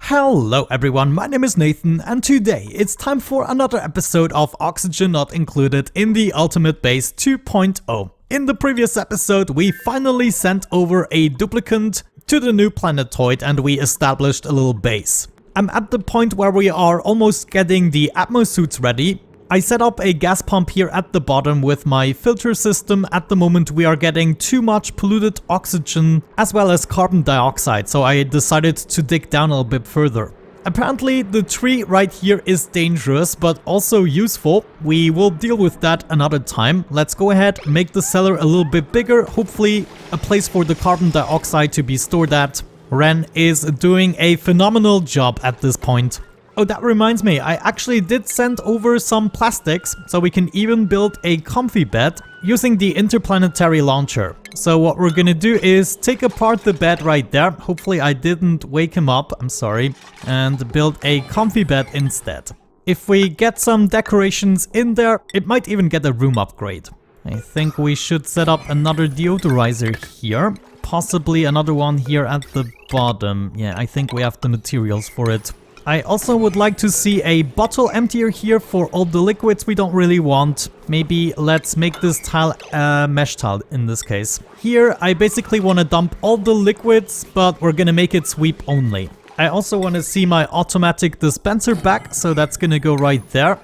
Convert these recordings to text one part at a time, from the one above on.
Hello everyone, my name is Nathan and today it's time for another episode of Oxygen Not Included in the Ultimate Base 2.0. In the previous episode we finally sent over a duplicant to the new planetoid and we established a little base. I'm at the point where we are almost getting the atmosuits ready. I set up a gas pump here at the bottom with my filter system. At the moment we are getting too much polluted oxygen as well as carbon dioxide, so I decided to dig down a little bit further. Apparently the tree right here is dangerous but also useful. We will deal with that another time. Let's go ahead, make the cellar a little bit bigger, hopefully a place for the carbon dioxide to be stored at. Ren is doing a phenomenal job at this point. Oh, that reminds me, I actually did send over some plastics, so we can even build a comfy bed using the interplanetary launcher. So what we're gonna do is take apart the bed right there, hopefully I didn't wake him up, I'm sorry, and build a comfy bed instead. If we get some decorations in there, it might even get a room upgrade. I think we should set up another deodorizer here, possibly another one here at the bottom. Yeah, I think we have the materials for it. I also would like to see a bottle emptier here for all the liquids we don't really want. Maybe let's make this tile a mesh tile in this case. Here I basically want to dump all the liquids, but we're gonna make it sweep only. I also want to see my automatic dispenser back, so that's gonna go right there.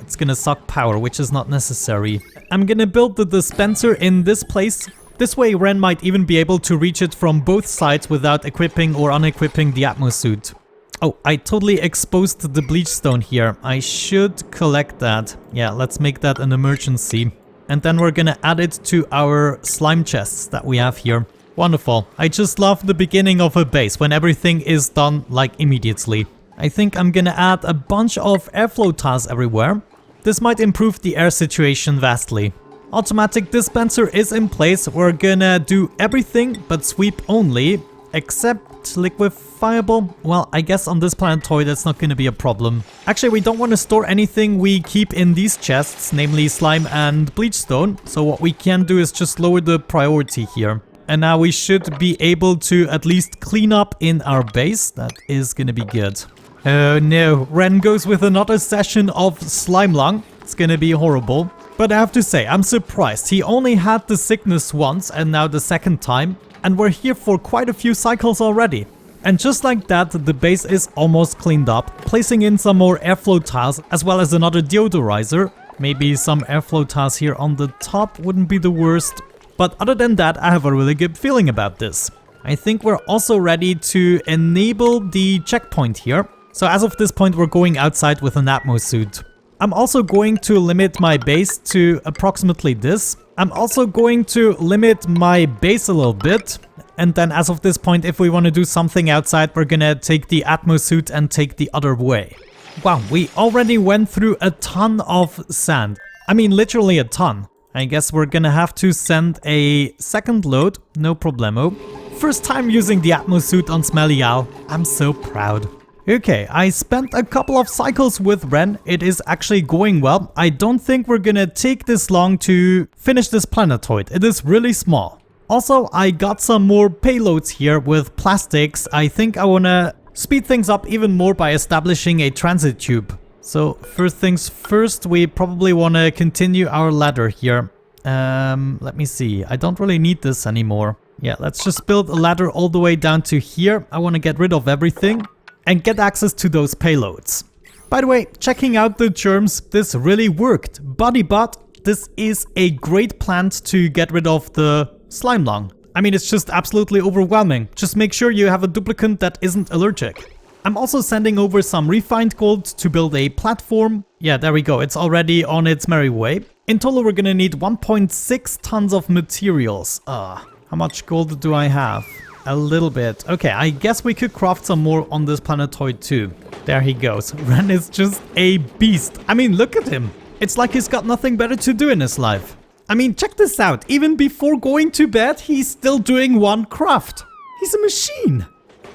It's gonna suck power, which is not necessary. I'm gonna build the dispenser in this place. This way Ren might even be able to reach it from both sides without equipping or unequipping the atmosuit. Oh, I totally exposed the bleach stone here. I should collect that. Yeah, let's make that an emergency. And then we're gonna add it to our slime chests that we have here. Wonderful. I just love the beginning of a base when everything is done like immediately. I think I'm gonna add a bunch of airflow tiles everywhere. This might improve the air situation vastly. Automatic dispenser is in place. We're gonna do everything but sweep only, except liquefiable. Well, I guess on this planetoid that's not going to be a problem. Actually, we don't want to store anything we keep in these chests, namely slime and bleach stone. So what we can do is just lower the priority here. And now we should be able to at least clean up in our base. That is going to be good. Oh no, Ren goes with another session of slime lung. It's going to be horrible. But I have to say, I'm surprised. He only had the sickness once and now the second time. And we're here for quite a few cycles already. And just like that, the base is almost cleaned up. Placing in some more airflow tiles as well as another deodorizer. Maybe some airflow tiles here on the top wouldn't be the worst. But other than that, I have a really good feeling about this. I think we're also ready to enable the checkpoint here. So as of this point, we're going outside with an atmosuit. I'm also going to limit my base to approximately this. I'm also going to limit my base a little bit. And then as of this point, if we want to do something outside, we're gonna take the atmosuit and take the other way. Wow, we already went through a ton of sand. I mean, literally a ton. I guess we're gonna have to send a second load, no problemo. First time using the atmosuit on Smelly Owl. I'm so proud. Okay, I spent a couple of cycles with Ren. It is actually going well. I don't think we're gonna take this long to finish this planetoid. It is really small. Also, I got some more payloads here with plastics. I think I wanna speed things up even more by establishing a transit tube. So first things first, we probably wanna continue our ladder here. Let me see. I don't really need this anymore. Yeah, let's just build a ladder all the way down to here. I wanna get rid of everything and get access to those payloads. By the way, checking out the germs, this really worked. Bodybot, this is a great plant to get rid of the slime lung. I mean, it's just absolutely overwhelming. Just make sure you have a duplicant that isn't allergic. I'm also sending over some refined gold to build a platform. Yeah, there we go. It's already on its merry way. In total, we're gonna need 1.6 tons of materials. How much gold do I have? A little bit. Okay, I guess we could craft some more on this planetoid too. There he goes. Ren is just a beast. I mean, look at him. It's like he's got nothing better to do in his life. I mean, check this out. Even before going to bed, he's still doing one craft. He's a machine.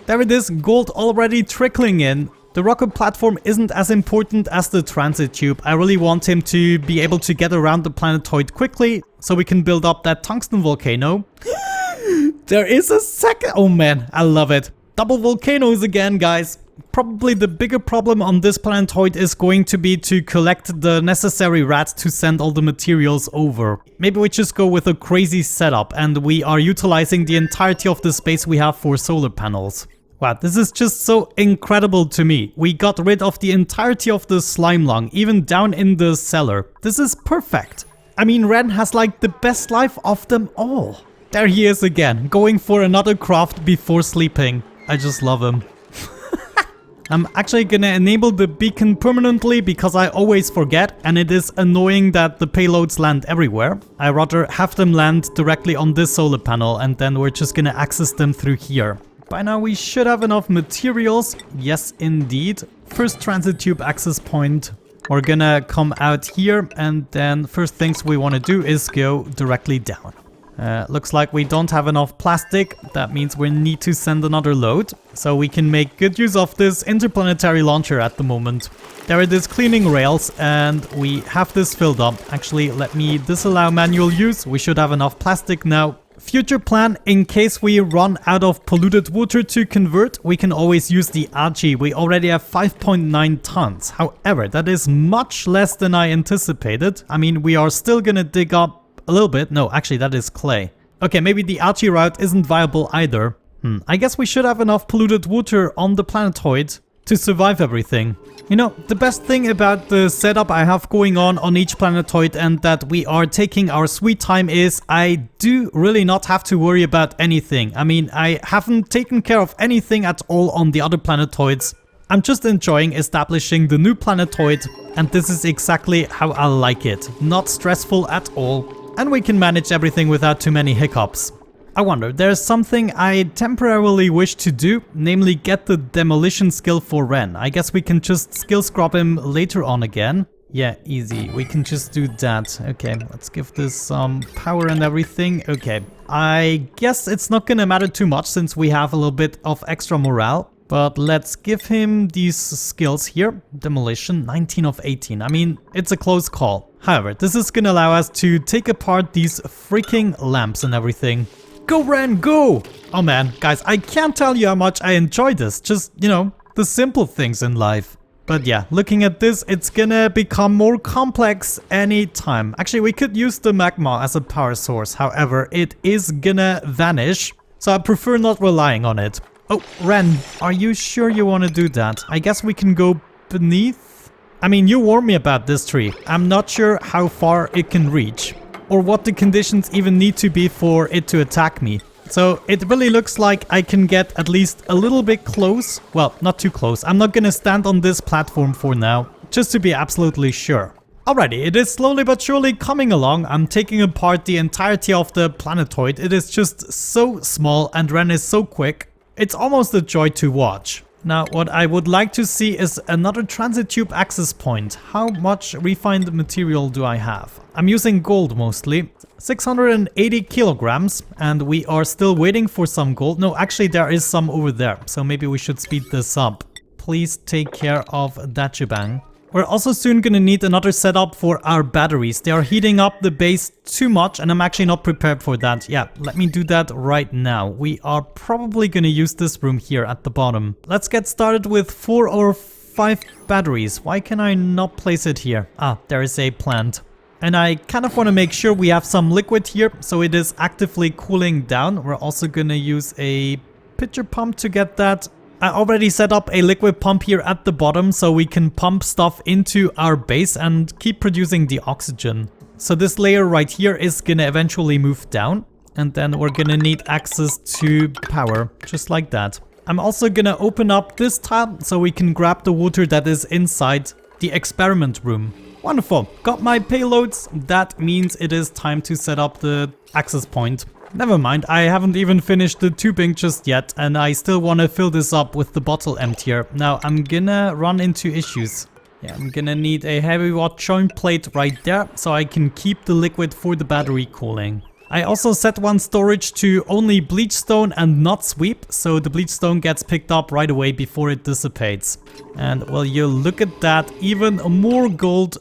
There it is, gold already trickling in. The rocket platform isn't as important as the transit tube. I really want him to be able to get around the planetoid quickly so we can build up that tungsten volcano. There is a second. Oh man, I love it. Double volcanoes again, guys. probably the bigger problem on this planetoid is going to be to collect the necessary rats to send all the materials over. Maybe we just go with a crazy setup and we are utilizing the entirety of the space we have for solar panels. Wow, this is just so incredible to me. We got rid of the entirety of the slime lung, even down in the cellar. This is perfect. I mean, Ren has like the best life of them all. There he is again, going for another craft before sleeping. I just love him. I'm actually gonna enable the beacon permanently because I always forget and it is annoying that the payloads land everywhere. I rather have them land directly on this solar panel and then we're just gonna access them through here. By now we should have enough materials. Yes, indeed. First transit tube access point. We're gonna come out here and then first things we want to do is go directly down. Looks like we don't have enough plastic. That means we need to send another load. So we can make good use of this interplanetary launcher at the moment. There it is cleaning rails and we have this filled up. Actually, let me disallow manual use. We should have enough plastic now. Future plan, in case we run out of polluted water to convert, we can always use the algae. We already have 5.9 tons. However, that is much less than I anticipated. I mean, we are still gonna dig up a little bit. No, actually that is clay. Okay, maybe the algae route isn't viable either. I guess we should have enough polluted water on the planetoid to survive everything. You know, the best thing about the setup I have going on each planetoid and that we are taking our sweet time is I do really not have to worry about anything. I mean, I haven't taken care of anything at all on the other planetoids. I'm just enjoying establishing the new planetoid and this is exactly how I like it. Not stressful at all. And we can manage everything without too many hiccups. I wonder, there's something I temporarily wish to do, namely get the demolition skill for Ren. I guess we can just skill scrub him later on again. Yeah, easy. We can just do that. Okay, let's give this some power and everything. Okay, I guess it's not gonna matter too much since we have a little bit of extra morale. But let's give him these skills here. Demolition, 19 of 18. I mean, it's a close call. However, this is gonna allow us to take apart these freaking lamps and everything. Go, Ren, go! Oh man, guys, I can't tell you how much I enjoy this. Just, you know, the simple things in life. But yeah, looking at this, it's gonna become more complex anytime. Actually, we could use the magma as a power source. However, it is gonna vanish. So I prefer not relying on it. Oh, Ren, are you sure you want to do that? I guess we can go beneath? I mean, you warned me about this tree. I'm not sure how far it can reach. Or what the conditions even need to be for it to attack me. So it really looks like I can get at least a little bit close. Well, not too close. I'm not gonna stand on this platform for now, just to be absolutely sure. Alrighty, it is slowly but surely coming along. I'm taking apart the entirety of the planetoid. It is just so small and Ren is so quick. It's almost a joy to watch. Now, what I would like to see is another transit tube access point. How much refined material do I have? I'm using gold mostly. 680 kilograms, and we are still waiting for some gold. No, actually there is some over there, so maybe we should speed this up. Please take care of that shebang. We're also soon gonna need another setup for our batteries. They are heating up the base too much and I'm actually not prepared for that. Yeah, let me do that right now. We are probably gonna use this room here at the bottom. Let's get started with 4 or 5 batteries. Why can I not place it here? Ah, there is a plant. And I kind of want to make sure we have some liquid here so it is actively cooling down. We're also gonna use a pitcher pump to get that. I already set up a liquid pump here at the bottom so we can pump stuff into our base and keep producing the oxygen. So this layer right here is gonna eventually move down and then we're gonna need access to power, just like that. I'm also gonna open up this tab so we can grab the water that is inside the experiment room. Wonderful, got my payloads. That means it is time to set up the access point. Never mind, I haven't even finished the tubing just yet and I still want to fill this up with the bottle emptier. Now I'm gonna run into issues. Yeah, I'm gonna need a heavy watt joint plate right there so I can keep the liquid for the battery cooling. I also set one storage to only bleach stone and not sweep, so the bleach stone gets picked up right away before it dissipates. And well, you look at that, even more gold.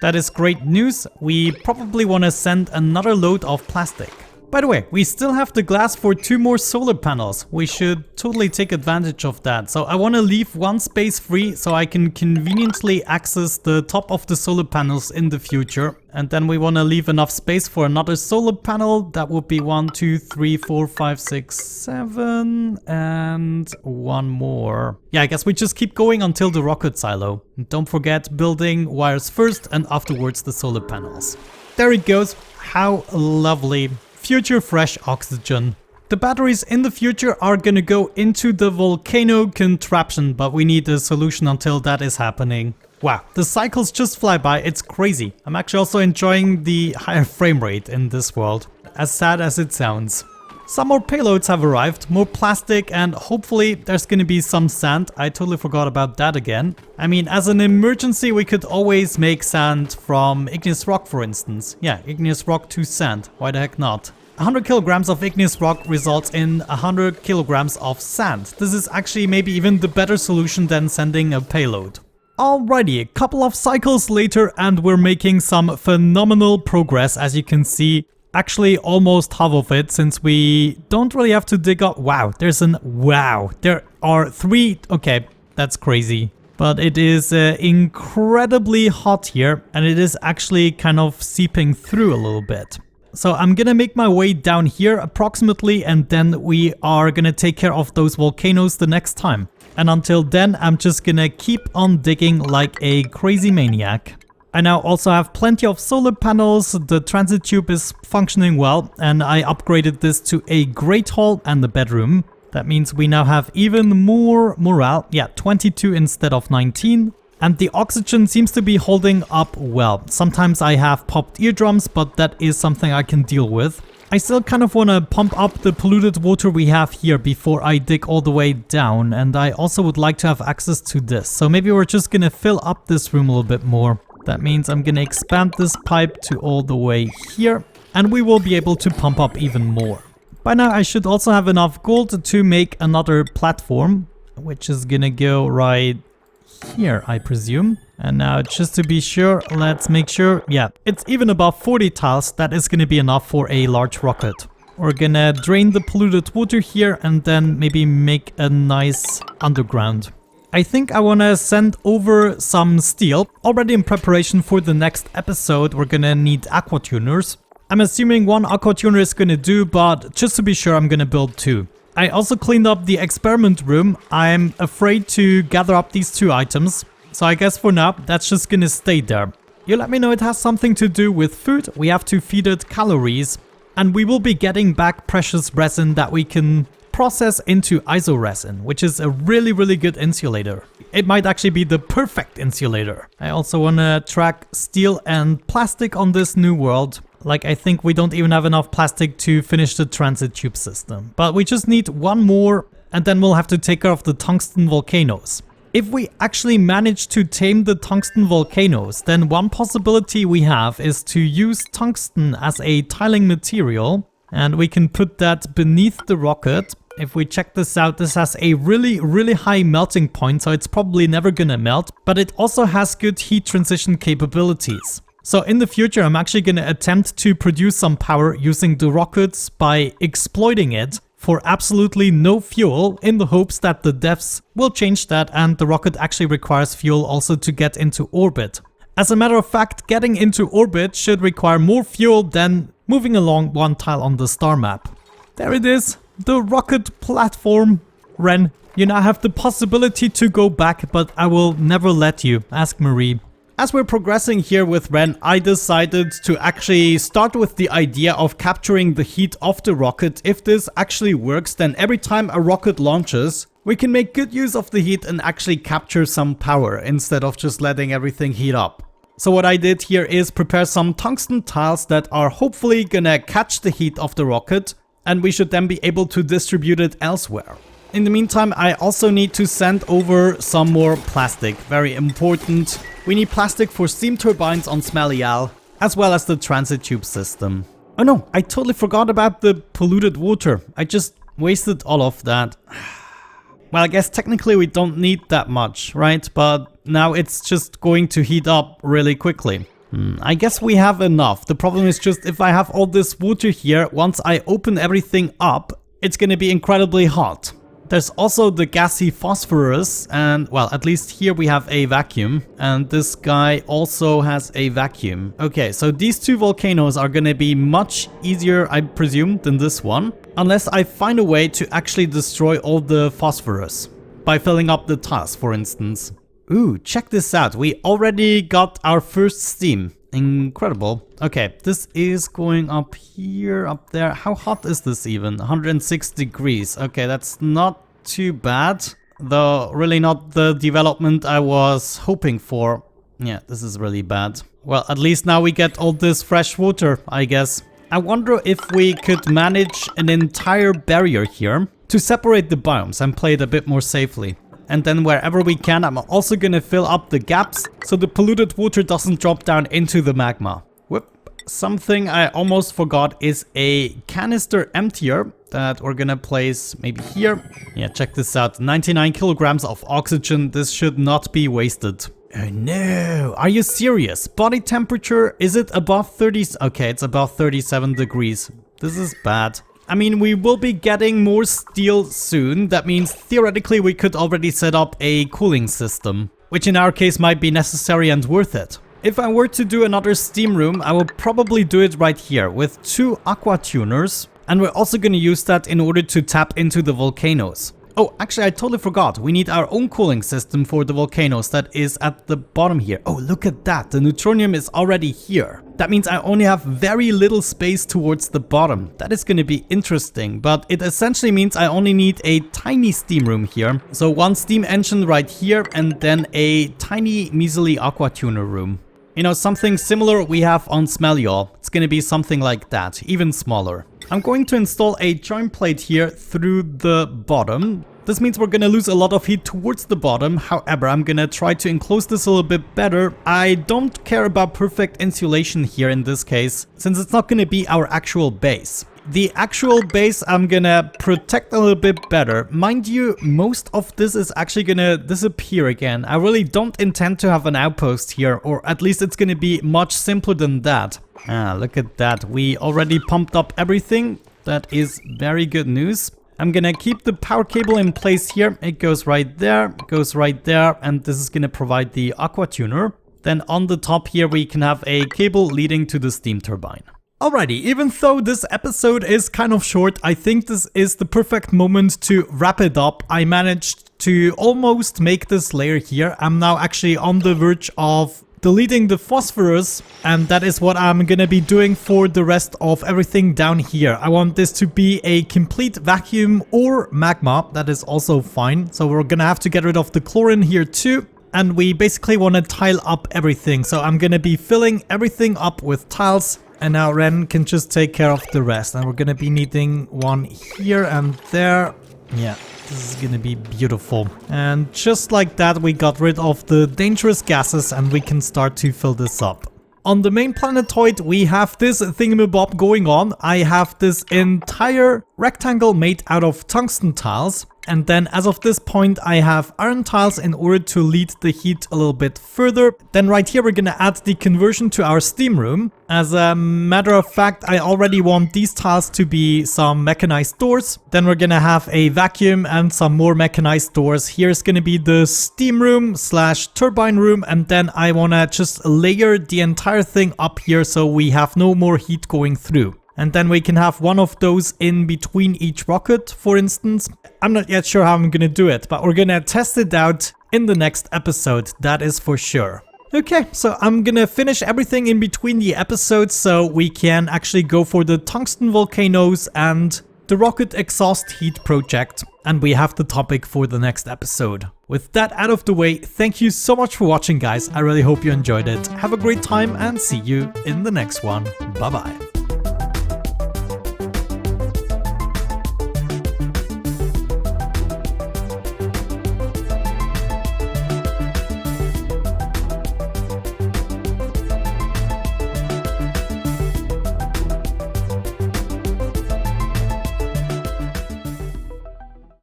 That is great news. We probably want to send another load of plastic. By the way, we still have the glass for 2 more solar panels. We should totally take advantage of that. So I want to leave one space free so I can conveniently access the top of the solar panels in the future. And then we want to leave enough space for another solar panel. That would be 1, 2, 3, 4, 5, 6, 7, and 1 more. Yeah, I guess we just keep going until the rocket silo. And don't forget building wires first and afterwards the solar panels. There it goes. How lovely. Future fresh oxygen. The batteries in the future are gonna go into the volcano contraption, but we need a solution until that is happening. Wow, the cycles just fly by, it's crazy. I'm actually also enjoying the higher frame rate in this world, as sad as it sounds. Some more payloads have arrived, more plastic, and hopefully there's gonna be some sand. I totally forgot about that again. I mean, as an emergency, we could always make sand from igneous rock, for instance. Yeah, igneous rock to sand, why the heck not? 100 kilograms of igneous rock results in 100 kilograms of sand. This is actually maybe even the better solution than sending a payload. Alrighty, a couple of cycles later and we're making some phenomenal progress, as you can see. Actually, almost half of it, since we don't really have to dig up. Wow, there are 3. Okay, that's crazy. But it is incredibly hot here, and it is actually kind of seeping through a little bit. So I'm gonna make my way down here approximately, and then we are gonna take care of those volcanoes the next time. And until then, I'm just gonna keep on digging like a crazy maniac. I now also have plenty of solar panels, the transit tube is functioning well, and I upgraded this to a great hall and a bedroom. That means we now have even more morale, yeah, 22 instead of 19. And the oxygen seems to be holding up well. Sometimes I have popped eardrums, but that is something I can deal with. I still kind of want to pump up the polluted water we have here before I dig all the way down. And I also would like to have access to this. So maybe we're just going to fill up this room a little bit more. That means I'm going to expand this pipe to all the way here. And we will be able to pump up even more. By now I should also have enough gold to make another platform, which is going to go right here, I presume. And now, just to be sure, let's make sure, yeah, it's even above 40 tiles. That is going to be enough for a large rocket. We're gonna drain the polluted water here and then maybe make a nice underground. I think I want to send over some steel. Already in preparation for the next episode, we're gonna need aqua tuners. I'm assuming 1 aqua tuner is gonna do, but just to be sure, I'm gonna build 2. I also cleaned up the experiment room. I'm afraid to gather up these 2 items. So I guess for now, that's just gonna stay there. You let me know it has something to do with food. We have to feed it calories. And we will be getting back precious resin that we can process into isoresin, which is a really good insulator. It might actually be the perfect insulator. I also want to track steel and plastic on this new world. Like, I think we don't even have enough plastic to finish the transit tube system. But we just need 1 more and then we'll have to take care of the tungsten volcanoes. If we actually manage to tame the tungsten volcanoes, then one possibility we have is to use tungsten as a tiling material. And we can put that beneath the rocket. If we check this out, this has a really high melting point, so it's probably never gonna melt. But it also has good heat transition capabilities. So in the future, I'm actually gonna attempt to produce some power using the rockets by exploiting it for absolutely no fuel, in the hopes that the devs will change that and the rocket actually requires fuel also to get into orbit. As a matter of fact, getting into orbit should require more fuel than moving along 1 tile on the star map. There it is, the rocket platform. Ren, you now have the possibility to go back, but I will never let you. Ask Marie. As we're progressing here with Ren, I decided to actually start with the idea of capturing the heat of the rocket. If this actually works, then every time a rocket launches, we can make good use of the heat and actually capture some power instead of just letting everything heat up. So what I did here is prepare some tungsten tiles that are hopefully gonna catch the heat of the rocket, and we should then be able to distribute it elsewhere. In the meantime, I also need to send over some more plastic. Very important. We need plastic for steam turbines on Smelly Al, as well as the transit tube system. Oh no, I totally forgot about the polluted water. I just wasted all of that. Well, I guess technically we don't need that much, right? But now it's just going to heat up really quickly. I guess we have enough. The problem is just if I have all this water here, once I open everything up, it's gonna be incredibly hot. There's also the gassy phosphorus, and well, at least here we have a vacuum, and this guy also has a vacuum. Okay, so these two volcanoes are gonna be much easier, I presume, than this one, unless I find a way to actually destroy all the phosphorus by filling up the tiles, for instance. Ooh, check this out. We already got our first steam. Incredible. Okay, this is going up here, up there. How hot is this even? 106 degrees. Okay, that's not too bad. Though really not the development I was hoping for. Yeah, this is really bad. Well, at least now we get all this fresh water, I guess. I wonder if we could manage an entire barrier here to separate the biomes and play it a bit more safely. And then wherever we can, I'm also gonna fill up the gaps so the polluted water doesn't drop down into the magma. Whoop. Something I almost forgot is a canister emptier that we're gonna place maybe here. Yeah, check this out. 99 kilograms of oxygen. This should not be wasted. Oh no, are you serious? Body temperature, is it above 30? Okay, it's above 37 degrees. This is bad. I mean, we will be getting more steel soon. That means theoretically we could already set up a cooling system, which in our case might be necessary and worth it. If I were to do another steam room, I will probably do it right here with 2 aqua tuners. And we're also going to use that in order to tap into the volcanoes. Oh, actually, I totally forgot. We need our own cooling system for the volcanoes that is at the bottom here. Oh, look at that. The neutronium is already here. That means I only have very little space towards the bottom. That is going to be interesting, but it essentially means I only need a tiny steam room here. So 1 steam engine right here and then a tiny measly aqua tuner room. You know, something similar we have on Smeliol. It's going to be something like that, even smaller. I'm going to install a joint plate here through the bottom. This means we're gonna lose a lot of heat towards the bottom. However, I'm gonna try to enclose this a little bit better. I don't care about perfect insulation here in this case, since it's not gonna be our actual base. The actual base I'm gonna protect a little bit better. Mind you, most of this is actually gonna disappear again. I really don't intend to have an outpost here, or at least it's gonna be much simpler than that. Ah, look at that. We already pumped up everything. That is very good news. I'm gonna keep the power cable in place here. It goes right there, goes right there, and this is gonna provide the aqua tuner. Then on the top here we can have a cable leading to the steam turbine. Alrighty, even though this episode is kind of short, I think this is the perfect moment to wrap it up. I managed to almost make this layer here. I'm now actually on the verge of deleting the phosphorus, and that is what I'm gonna be doing for the rest of everything down here. I want this to be a complete vacuum or magma. That is also fine. So we're gonna have to get rid of the chlorine here too. And we basically want to tile up everything. So I'm gonna be filling everything up with tiles. And now Ren can just take care of the rest. And we're gonna be needing one here and there. Yeah, this is gonna be beautiful. And just like that, we got rid of the dangerous gases and we can start to fill this up. On the main planetoid, we have this thingamabob going on. I have this entire rectangle made out of tungsten tiles. And then as of this point, I have iron tiles in order to lead the heat a little bit further. Then right here, we're gonna add the conversion to our steam room. As a matter of fact, I already want these tiles to be some mechanized doors. Then we're gonna have a vacuum and some more mechanized doors. Here's gonna be the steam room slash turbine room. And then I wanna just layer the entire thing up here so we have no more heat going through. And then we can have one of those in between each rocket, for instance. I'm not yet sure how I'm gonna do it, but we're gonna test it out in the next episode, that is for sure. Okay, so I'm gonna finish everything in between the episodes so we can actually go for the tungsten volcanoes and the rocket exhaust heat project. And we have the topic for the next episode. With that out of the way, thank you so much for watching, guys. I really hope you enjoyed it. Have a great time and see you in the next one. Bye bye.